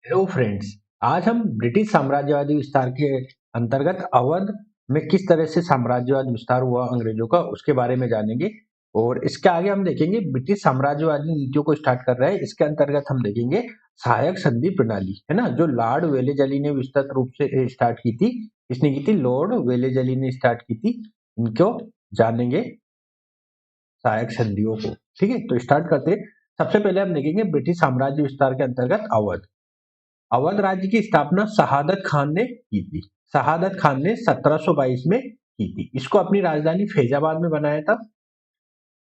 Hello friends. आज हम British साम्राज्यवादी विस्तार के अंतर्गत अवध में किस तरह से साम्राज्यवाद विस्तार हुआ अंग्रेजों का उसके बारे में जानेंगे। और इसके आगे हम देखेंगे ब्रिटिश साम्राज्यवादी नीतियों को स्टार्ट कर रहे हैं। इसके अंतर्गत हम देखेंगे सहायक संधि प्रणाली, है ना, जो लॉर्ड वेलेजली ने विस्तृत रूप से स्टार्ट की थी। किसने की थी? लॉर्ड वेलेजली ने स्टार्ट की थी। इनको जानेंगे, सहायक संधियों को। ठीक है, तो स्टार्ट करते हैं। सबसे पहले हम देखेंगे ब्रिटिश साम्राज्य विस्तार के अंतर्गत अवध। अवध राज्य की स्थापना शहादत खान ने की थी। शहादत खान ने 1722 में की थी। इसको अपनी राजधानी फैजाबाद में बनाया था।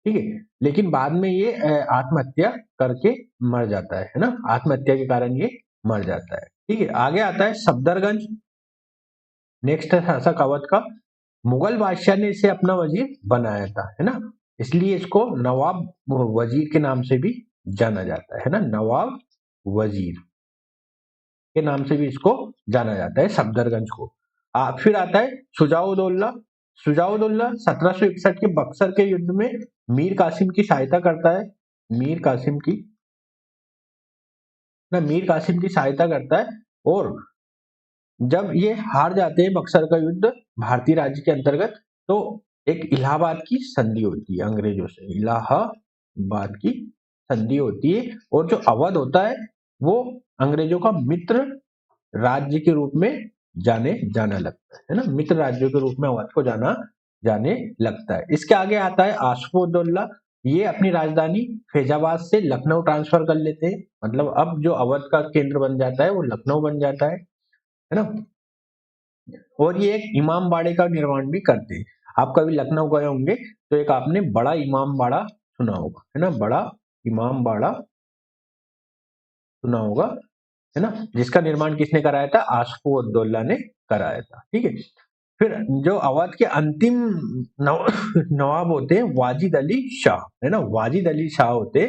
ठीक है, लेकिन बाद में ये आत्महत्या करके मर जाता है ना, आत्महत्या के कारण ये मर जाता है। ठीक है, आगे आता है सफदरगंज। नेक्स्ट शासक अवध का। मुगल बादशाह ने इसे अपना वजीर बनाया था, है ना, इसलिए इसको नवाब वजीर के नाम से भी जाना जाता है ना, नवाब वजीर के नाम से भी इसको जाना जाता है सफदरगंज को। फिर आता है सुजाउद्दौला। सुजाउद्दौला 1761 के बक्सर के युद्ध में मीर कासिम की सहायता करता है। मीर कासिम की मीर कासिम की सहायता करता है। और जब ये हार जाते हैं बक्सर का युद्ध भारतीय राज्य के अंतर्गत, तो एक इलाहाबाद की संधि होती है अंग्रेजों से। इलाहाबाद की संधि होती है और जो अवध होता है वो अंग्रेजों का मित्र राज्य के रूप में जाने जाना लगता है ना, मित्र राज्यों के रूप में अवध को जाने लगता है। इसके आगे आता है आसफउद्दौला। ये अपनी राजधानी फैजाबाद से लखनऊ ट्रांसफर कर लेते हैं। मतलब अब जो अवध का केंद्र बन जाता है वो लखनऊ बन जाता है ना। और ये एक इमाम बाड़े का निर्माण भी करते हैं। आप कभी लखनऊ गए होंगे तो एक आपने बड़ा इमाम बाड़ा सुना होगा, है ना, बड़ा इमाम बाड़ा सुना होगा, है ना, जिसका निर्माण किसने कराया था? आसफउद्दौला ने कराया था। ठीक है, फिर जो अवध के अंतिम नवाब होते हैं वाजिद अली शाह, है ना, वाजिद अली शाह होते,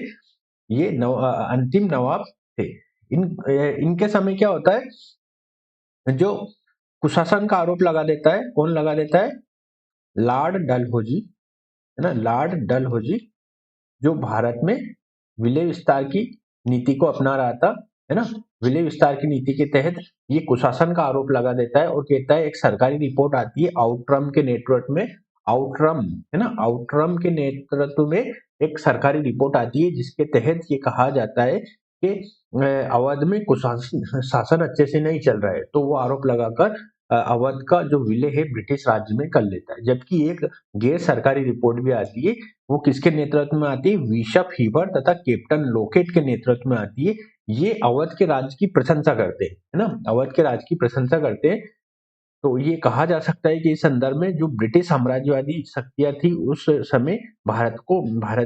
ये अंतिम नवाब थे। इनके समय क्या होता है, जो कुशासन का आरोप लगा देता है, कौन लगा देता है? लॉर्ड डलहौजी, है ना, लॉर्ड डलहौजी, जो भारत में विलय विस्तार की नीति को अपना रहा था, है ना। विलय विस्तार की नीति के तहत ये कुशासन का आरोप लगा देता है और कहता है एक सरकारी रिपोर्ट आती है आउटरम के नेतृत्व में, आउटरम, है ना, आउटरम के नेतृत्व में एक सरकारी रिपोर्ट आती है जिसके तहत ये कहा जाता है कि अवध में कुशासन शासन अच्छे से नहीं चल रहा है, तो वो आरोप लगाकर अवध का जो विलय है ब्रिटिश राज्य में कर लेता है। जबकि एक गैर सरकारी रिपोर्ट भी आती है, वो किसके नेतृत्व में आती है? बिशप हीबर तथा कैप्टन लोकेट के नेतृत्व में आती है। ये अवध के राज्य की प्रशंसा करते हैं, है ना, अवध के राज्य की प्रशंसा करते हैं। तो ये कहा जा सकता है कि इस संदर्भ में जो ब्रिटिश साम्राज्यवादी शक्तियां थी उस समय भारत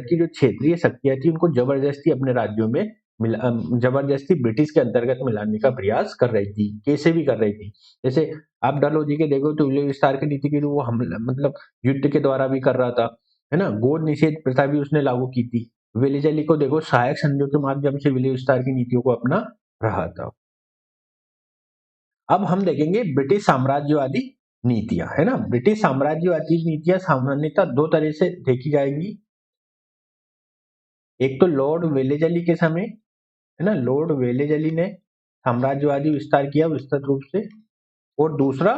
की जो क्षेत्रीय शक्तियां थी उनको जबरदस्ती अपने राज्यों में जबरदस्ती ब्रिटिश के अंतर्गत मिलाने का प्रयास कर रही थी। कैसे भी कर रही थी, जैसे आप डलहौजी के देखो तो विलय विस्तार की नीति के लिए वो हमला मतलब युद्ध के द्वारा भी कर रहा था, है ना। गोद निषेध प्रथा भी उसने लागू की थी। वेलेजली को देखो, सहायक संधियों के माध्यम से विलय विस्तार की नीतियों को अपना रहा था। अब हम देखेंगे ब्रिटिश साम्राज्यवादी नीतियां, है ना। ब्रिटिश साम्राज्यवादी नीतियां सामान्यतः दो तरह से देखी जाएंगी। एक तो लॉर्ड वेलेजली के समय, है ना, लॉर्ड वेलेजली ने साम्राज्यवादी विस्तार किया विस्तृत रूप से। और दूसरा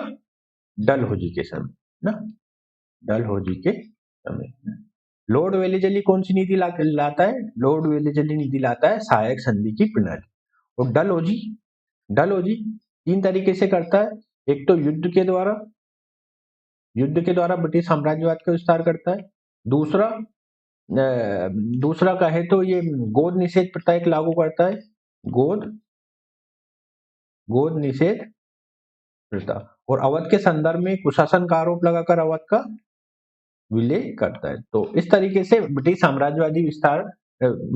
डलहौजी के समय, ना, डलहौजी के समय लॉर्ड वेलेजली कौन सी नीति लाता है? लॉर्ड वेलेजली नीति लाता है सहायक संधि की प्रणाली। और डलहौजी डलहौजी तीन तरीके से करता है। एक तो युद्ध के द्वारा ब्रिटिश साम्राज्यवाद का विस्तार करता है। दूसरा दूसरा कहे तो ये गोद निषेध प्रथा एक लागू करता है। गोद गोद निषेध प्रथा। और अवध के संदर्भ में कुशासन का आरोप लगाकर अवध का विलय करता है। तो इस तरीके से ब्रिटिश साम्राज्यवादी विस्तार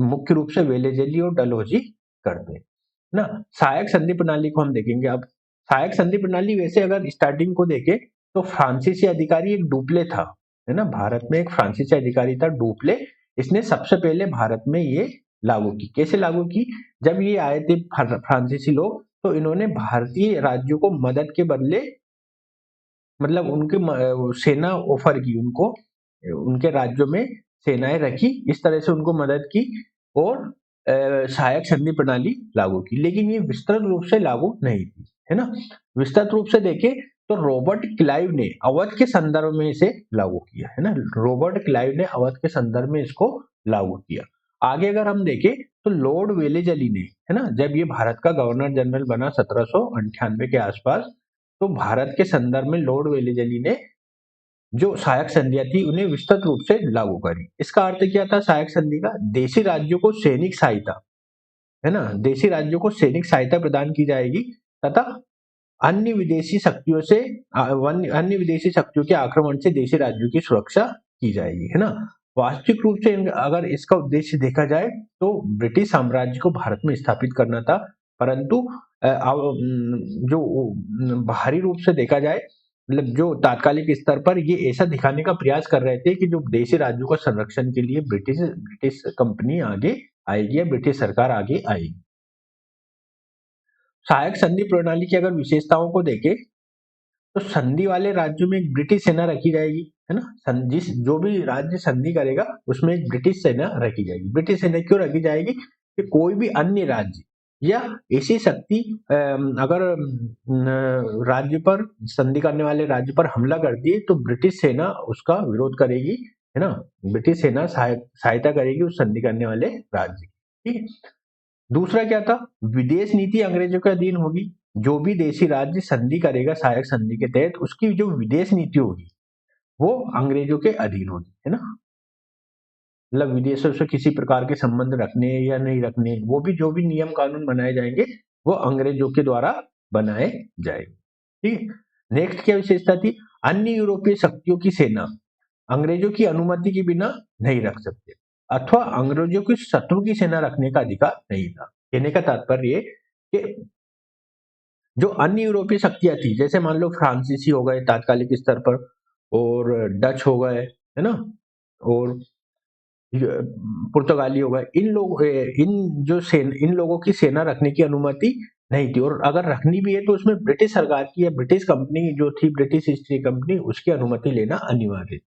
मुख्य रूप से वेलेजली और डलहौजी करते हैं ना। सहायक संधि प्रणाली को हम देखेंगे। अब सहायक संधि प्रणाली वैसे अगर स्टार्टिंग को देखें तो फ्रांसीसी अधिकारी एक डुप्ले था, है ना, भारत में एक फ्रांसीसी अधिकारी था डुप्ले। इसने सबसे पहले भारत में ये लागू की। कैसे लागू की? जब ये आए थे फ्रांसीसी लोग, तो इन्होंने भारतीय राज्यों को मदद के बदले, मतलब उनकी सेना ऑफर की उनको, उनके राज्यों में सेनाएं रखी, इस तरह से उनको मदद की। और सहायक संधि प्रणाली लागू की, लेकिन ये विस्तृत रूप से लागू नहीं थी, है ना। विस्तृत रूप से देखें तो रॉबर्ट क्लाइव ने अवध के संदर्भ में इसे लागू किया, है ना। रॉबर्ट क्लाइव ने अवध के संदर्भ में इसको लागू किया। आगे अगर हम देखें तो लॉर्ड वेलेजली ने, है ना, जब ये भारत का गवर्नर जनरल बना 1798 के आसपास, तो भारत के संदर्भ में लॉर्ड वेलेजली ने जो सहायक संधियां थी उन्हें विस्तृत रूप से लागू करी। इसका अर्थ क्या था सहायक संधि का? देशी राज्यों को सैनिक सहायता, है ना, देशी राज्यों को सैनिक सहायता प्रदान की जाएगी तथा अन्य विदेशी शक्तियों से अन्य विदेशी शक्तियों के आक्रमण से देशी राज्यों की सुरक्षा की जाएगी, है ना। वास्तविक रूप से अगर इसका उद्देश्य देखा जाए तो ब्रिटिश साम्राज्य को भारत में स्थापित करना था, परंतु जो बाहरी रूप से देखा जाए, मतलब जो तात्कालिक स्तर पर ये ऐसा दिखाने का प्रयास कर रहे थे कि जो देशी राज्यों का संरक्षण के लिए ब्रिटिश कंपनी आगे आएगी या ब्रिटिश सरकार आगे आएगी। सहायक संधि प्रणाली की अगर विशेषताओं को देखें तो संधि वाले राज्यों में एक ब्रिटिश सेना रखी जाएगी, है ना। जिस जो भी राज्य संधि करेगा उसमें एक ब्रिटिश सेना रखी जाएगी। ब्रिटिश सेना क्यों रखी जाएगी? कि कोई भी अन्य राज्य या ऐसी शक्ति अगर राज्य पर, संधि करने वाले राज्य पर हमला करती है तो ब्रिटिश सेना उसका विरोध करेगी, है ना। ब्रिटिश सेना सहायता करेगी उस संधि करने वाले राज्य की, ठीक है। दूसरा क्या था? विदेश नीति अंग्रेजों के अधीन होगी। जो भी देशी राज्य संधि करेगा सहायक संधि के तहत, उसकी जो विदेश नीति होगी वो अंग्रेजों के अधीन होगी, है ना। मतलब विदेशों से किसी प्रकार के संबंध रखने या नहीं रखने, वो भी जो भी नियम कानून बनाए जाएंगे वो अंग्रेजों के द्वारा बनाए जाएंगे, ठीक है। नेक्स्ट क्या विशेषता थी? अन्य यूरोपीय शक्तियों की सेना अंग्रेजों की अनुमति के बिना नहीं रख सकते, अथवा अंग्रेजों की शत्रु की सेना रखने का अधिकार नहीं था। कहने का तात्पर्य कि जो अन्य यूरोपीय शक्तियां थी, जैसे मान लो फ्रांसीसी हो गए तात्कालिक स्तर पर, और डच हो गए, है ना, और पुर्तगाली हो गए, इन लोगों की सेना रखने की अनुमति नहीं थी, और अगर रखनी भी है तो उसमें ब्रिटिश सरकार की या ब्रिटिश कंपनी जो थी, ब्रिटिश ईस्ट इंडिया कंपनी, उसकी अनुमति लेना अनिवार्य।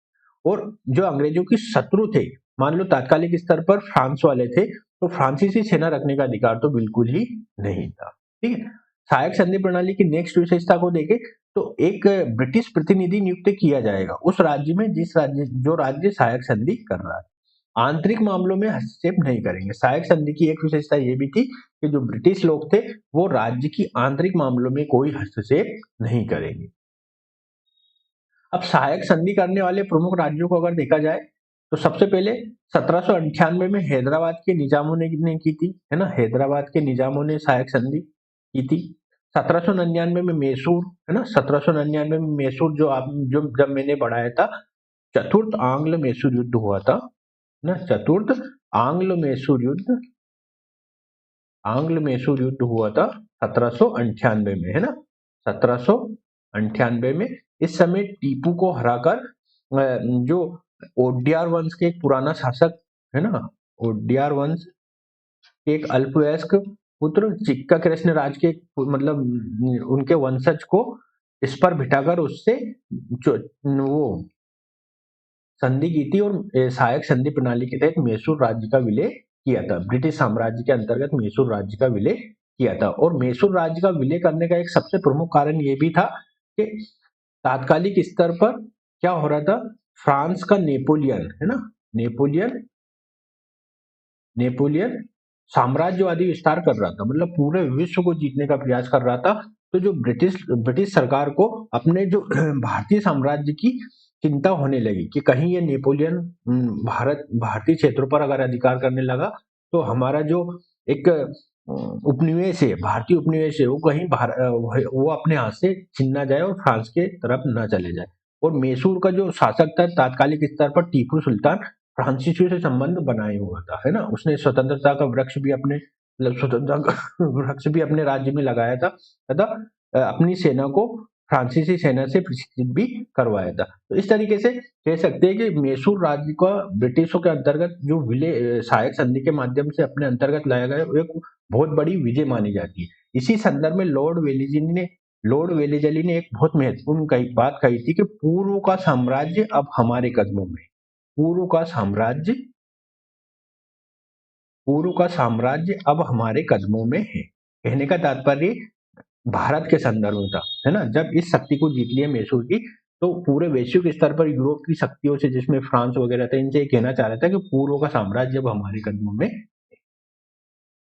और जो अंग्रेजों के शत्रु थे, मान लो तात्कालिक स्तर पर फ्रांस वाले थे, तो फ्रांसीसी सेना रखने का अधिकार तो बिल्कुल ही नहीं था, ठीक है। सहायक संधि प्रणाली की नेक्स्ट विशेषता को देखें तो एक ब्रिटिश प्रतिनिधि नियुक्त किया जाएगा उस राज्य में जो राज्य सहायक संधि कर रहा है। आंतरिक मामलों में हस्तक्षेप नहीं करेंगे। सहायक संधि की एक विशेषता ये भी थी कि जो ब्रिटिश लोग थे वो राज्य की आंतरिक मामलों में कोई हस्तक्षेप नहीं करेंगे। अब सहायक संधि करने वाले प्रमुख राज्यों को अगर देखा जाए तो सबसे पहले 1798 में हैदराबाद के निजामों ने की थी, है ना। हैदराबाद के निजामों ने सहायक संधि की थी। 1799 में मैसूर, है ना, 1799 में मैसूर जो जब मैंने पढ़ाया था, चतुर्थ आंग्ल मैसूर युद्ध हुआ था ना, चतुर्थ आंग्ल मैसूर युद्ध हुआ था 1798 में, है ना, 1798 में। इस समय टीपू को हराकर जो ओडियार वंश के एक पुराना शासक, है ना, ओडियार वंश के एक अल्पवयस्क पुत्र चिक्का कृष्ण राज के मतलब उनके वंशज को इस पर बिठाकर उससे वो संधि की थी, और सहायक संधि प्रणाली के तहत मैसूर राज्य का विलय किया था। ब्रिटिश साम्राज्य के अंतर्गत मैसूर राज्य का विलय किया था, और मैसूर राज्य का विलय करने का एक सबसे प्रमुख कारण ये भी था कि तात्कालिक स्तर पर क्या हो रहा था, फ्रांस का नेपोलियन, है ना, नेपोलियन साम्राज्यवादी विस्तार कर रहा था, मतलब पूरे विश्व को जीतने का प्रयास कर रहा था। तो जो ब्रिटिश सरकार को अपने जो भारतीय साम्राज्य की चिंता होने लगी कि कहीं ये नेपोलियन भारतीय क्षेत्रों पर अगर अधिकार करने लगा तो हमारा जो एक उपनिवेश है, भारतीय उपनिवेश है, वो कहीं वो अपने हाथ से छिन ना जाए और फ्रांस के तरफ न चले जाए। और मैसूर का जो शासक था तात्कालिक स्तर पर टीपू सुल्तान, फ्रांसीसियों से संबंध बनाए हुआ था, है ना। उसने स्वतंत्रता का वृक्ष भी अपने राज्य में लगाया था तथा अपनी सेना को फ्रांसीसी सेना से प्रशिक्षित भी करवाया था। तो इस तरीके से कह सकते हैं कि मैसूर राज्य का ब्रिटिशों के अंतर्गत जो विलय सहायक संधि के माध्यम से अपने अंतर्गत लाया गया, एक बहुत बड़ी विजय मानी जाती है। इसी संदर्भ में लॉर्ड वेलेजली ने एक बहुत महत्वपूर्ण बात कही थी कि पूर्व का साम्राज्य अब हमारे कदमों में, पूर्व का साम्राज्य पूर्व का साम्राज्य अब हमारे कदमों में है। कहने का तात्पर्य भारत के संदर्भ में था, है ना। जब इस शक्ति को जीत लिया मैसूर की, तो पूरे वैश्विक स्तर पर यूरोप की शक्तियों से, जिसमें फ्रांस वगैरह था, इनसे ये कहना चाह रहा था कि पूर्व का साम्राज्य अब हमारे कदमों में,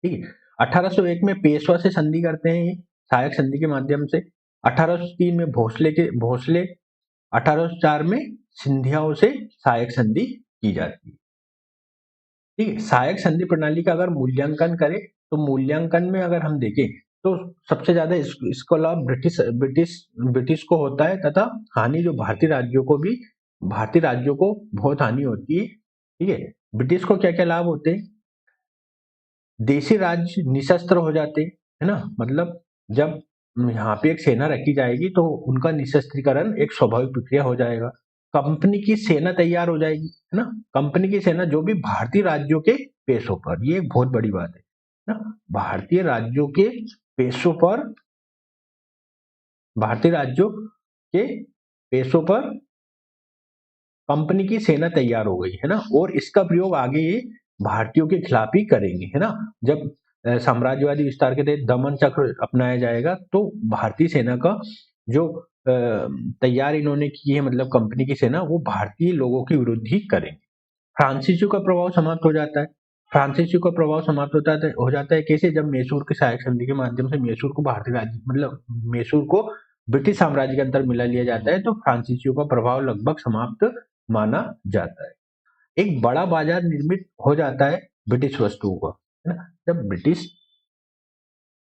ठीक है। 1801 में पेशवा से संधि करते हैं ये, सहायक संधि के माध्यम से। 1803 में भोसले 1804 में सिंधियाओं से सहायक संधि की जाती है, ठीक है। सहायक संधि प्रणाली का अगर मूल्यांकन करें, तो मूल्यांकन में अगर हम देखें तो सबसे ज्यादा इसको लाभ ब्रिटिश को होता है, तथा हानि जो भारतीय राज्यों को बहुत हानि होती है, ठीक है। ब्रिटिश को क्या क्या लाभ होते हैं? देशी राज्य निशस्त्र हो जाते, है ना। मतलब जब यहाँ पे एक सेना रखी जाएगी तो उनका निशस्त्रीकरण एक स्वाभाविक प्रक्रिया हो जाएगा। कंपनी की सेना तैयार हो जाएगी, है ना। कंपनी की सेना जो भी भारतीय राज्यों के पेशों पर, ये एक बहुत बड़ी बात है ना। भारतीय राज्यों के पेशों पर, भारतीय राज्यों के पेशों पर कंपनी की सेना तैयार हो गई, है ना। और इसका प्रयोग आगे ये भारतीयों के खिलाफ ही करेंगे, है ना। जब साम्राज्यवादी विस्तार के तहत दमन चक्र अपनाया जाएगा, तो भारतीय सेना का जो तैयार इन्होंने की है, मतलब कंपनी की सेना, वो भारतीय लोगों के विरुद्ध ही करेंगे। फ्रांसीसियों का प्रभाव समाप्त हो जाता है। फ्रांसीसियों का प्रभाव समाप्त हो जाता है कैसे? जब मैसूर के सहायक संधि के माध्यम से मैसूर को भारतीय राज्य, मतलब मैसूर को ब्रिटिश साम्राज्य के अंदर मिला लिया जाता है, तो फ्रांसीसियों का प्रभाव लगभग समाप्त माना जाता है। एक बड़ा बाजार निर्मित हो जाता है ब्रिटिश वस्तुओं का, है ना। जब ब्रिटिश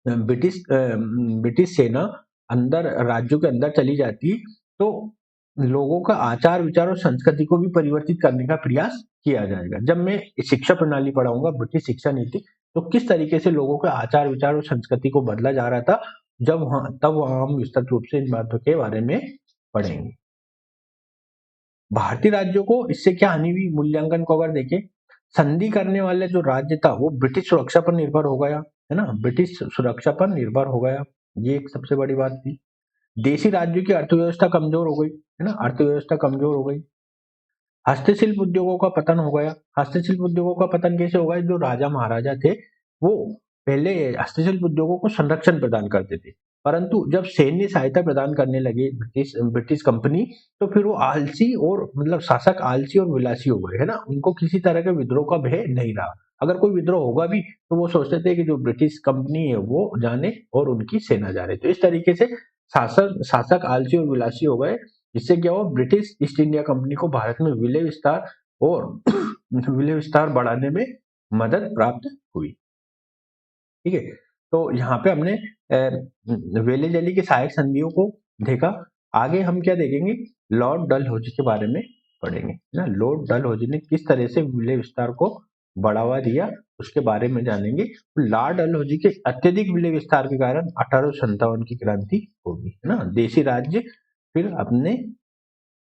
ब्रिटिश सेना अंदर, राज्यों के अंदर चली जाती, तो लोगों का आचार विचार और संस्कृति को भी परिवर्तित करने का प्रयास किया जाएगा। जब मैं शिक्षा प्रणाली पढ़ाऊंगा, ब्रिटिश शिक्षा नीति, तो किस तरीके से लोगों के आचार विचार और संस्कृति को बदला जा रहा था, तब वहां हम विस्तृत रूप से इन बातों के बारे में पढ़ेंगे। भारतीय राज्यों को इससे क्या हानि हुई, मूल्यांकन को अगर देखें, संधि करने वाले जो राज्य था वो ब्रिटिश सुरक्षा पर निर्भर हो गया, है ना। ब्रिटिश सुरक्षा पर निर्भर हो गया, ये एक सबसे बड़ी बात थी। देशी राज्यों की अर्थव्यवस्था कमजोर हो गई, है ना, अर्थव्यवस्था कमजोर हो गई। हस्तशिल्प उद्योगों का पतन हो गया। हस्तशिल्प उद्योगों का पतन कैसे होगा? जो राजा महाराजा थे, वो पहले हस्तशिल्प उद्योगों को संरक्षण प्रदान करते थे, परंतु जब सैन्य सहायता प्रदान करने लगे ब्रिटिश कंपनी, तो फिर वो आलसी, और मतलब शासक आलसी और विलासी हो गए, है ना। उनको किसी तरह के विद्रोह का भय नहीं रहा। अगर कोई विद्रोह होगा भी, तो वो सोचते थे कि जो ब्रिटिश कंपनी है वो जाने और उनकी सेना जा रही। तो इस तरीके से शासक आलसी और विलासी हो गए, जिससे क्या हुआ, ब्रिटिश ईस्ट इंडिया कंपनी को भारत में विलय विस्तार और विलय विस्तार बढ़ाने में मदद प्राप्त हुई, ठीक है। तो यहाँ पे हमने वेलेजली की सहायक संधियों को देखा। आगे हम क्या देखेंगे? लॉर्ड डलहौजी के बारे में पढ़ेंगे, ना। लॉर्ड डलहौजी ने किस तरह से विलय विस्तार को बढ़ावा दिया, उसके बारे में जानेंगे। लॉर्ड डलहौजी के अत्यधिक विलय विस्तार के कारण 1857 की क्रांति होगी, है ना। देशी राज्य फिर अपने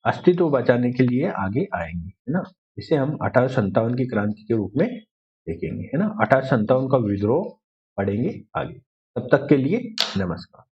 अस्तित्व बचाने के लिए आगे आएंगे, है ना। इसे हम 1857 की क्रांति के रूप में देखेंगे, है ना। 1857 का विद्रोह पढ़ेंगे आगे। तब तक के लिए नमस्कार।